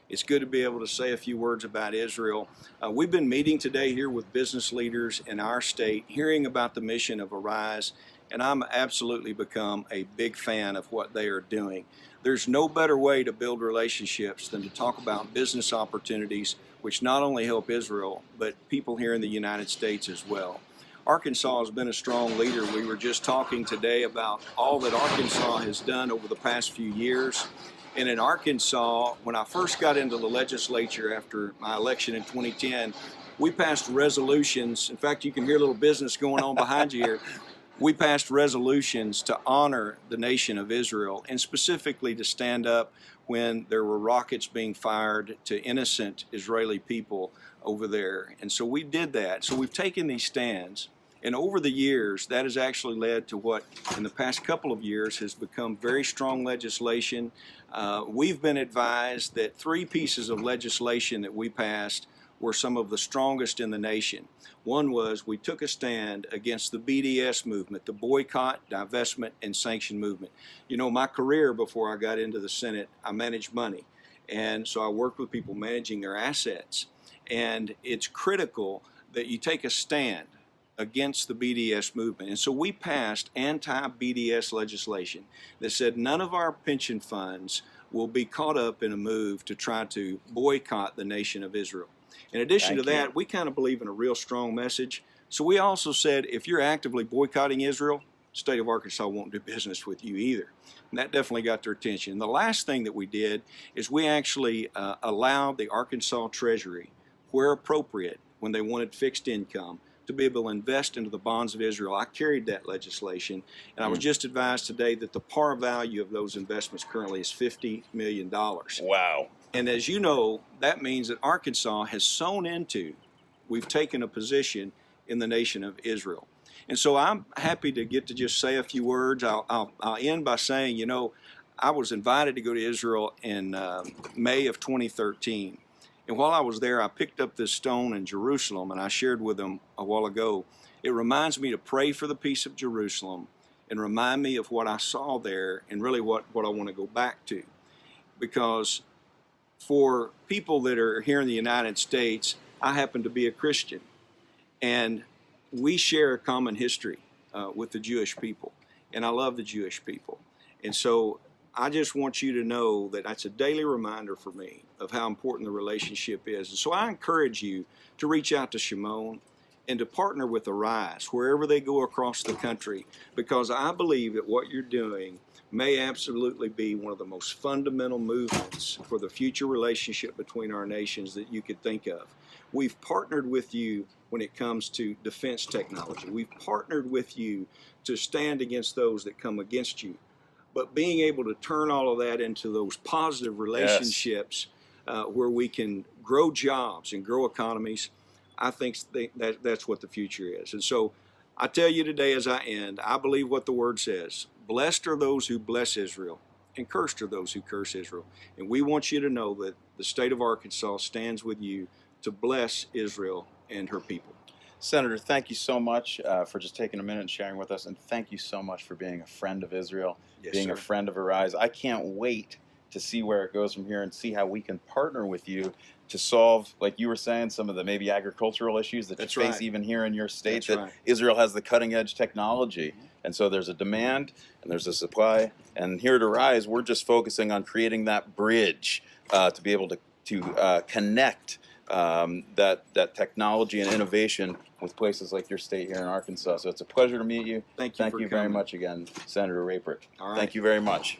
It's good to be able to say a few words about Israel. We've been meeting today here with business leaders in our state, hearing about the mission of Arise, and I'm absolutely become a big fan of what they are doing. There's no better way to build relationships than to talk about business opportunities, which not only help Israel, but people here in the United States as well. Arkansas has been a strong leader. We were just talking today about all that Arkansas has done over the past few years. And in Arkansas, when I first got into the legislature after my election in 2010, we passed resolutions. In fact, you can hear a little business going on behind you here. We passed resolutions to honor the nation of Israel, and specifically to stand up when there were rockets being fired to innocent Israeli people over there. And so we did that. So we've taken these stands. And over the years, that has actually led to what, in the past couple of years, has become very strong legislation. We've been advised that 3 pieces of legislation that we passed were some of the strongest in the nation. One was we took a stand against the BDS movement, the boycott, divestment, and sanction movement. You know, my career before I got into the Senate, I managed money. And so I worked with people managing their assets. And it's critical that you take a stand against the BDS movement. And so we passed anti-BDS legislation that said none of our pension funds will be caught up in a move to try to boycott the nation of Israel. In addition to that, we kind of believe in a real strong message. So we also said if you're actively boycotting Israel, the state of Arkansas won't do business with you either. And that definitely got their attention. And the last thing that we did is we actually allowed the Arkansas Treasury, where appropriate, when they wanted fixed income, to be able to invest into the bonds of Israel. I carried that legislation, and I was just advised today that the par value of those investments currently is $50 million. Wow. And as you know, that means that Arkansas has sown into, we've taken a position in the nation of Israel. And so I'm happy to get to just say a few words. I'll end by saying, you know, I was invited to go to Israel in May of 2013. And while I was there, I picked up this stone in Jerusalem, and I shared with them a while ago. It reminds me to pray for the peace of Jerusalem and remind me of what I saw there and really what I want to go back to. Because for people that are here in the United States, I happen to be a Christian. And we share a common history with the Jewish people. And I love the Jewish people. And so I just want you to know that that's a daily reminder for me of how important the relationship is. And so I encourage you to reach out to Shimon and to partner with Arise wherever they go across the country, because I believe that what you're doing may absolutely be one of the most fundamental movements for the future relationship between our nations that you could think of. We've partnered with you when it comes to defense technology. We've partnered with you to stand against those that come against you. But being able to turn all of that into those positive relationships where we can grow jobs and grow economies, I think that's what the future is. And so I tell you today as I end, I believe what the word says. Blessed are those who bless Israel, and cursed are those who curse Israel. And we want you to know that the state of Arkansas stands with you to bless Israel and her people. Senator, thank you so much for just taking a minute and sharing with us, and thank you so much for being a friend of Israel, being a friend of Arise. I can't wait to see where it goes from here and see how we can partner with you to solve, like you were saying, some of the maybe agricultural issues that you face even here in your state. Israel has the cutting edge technology, and so there's a demand and there's a supply. And here at Arise, we're just focusing on creating that bridge to be able to connect that technology and innovation with places like your state here in Arkansas. So it's a pleasure to meet you. Thank you very much again, Senator Rapert. All right. Thank you very much.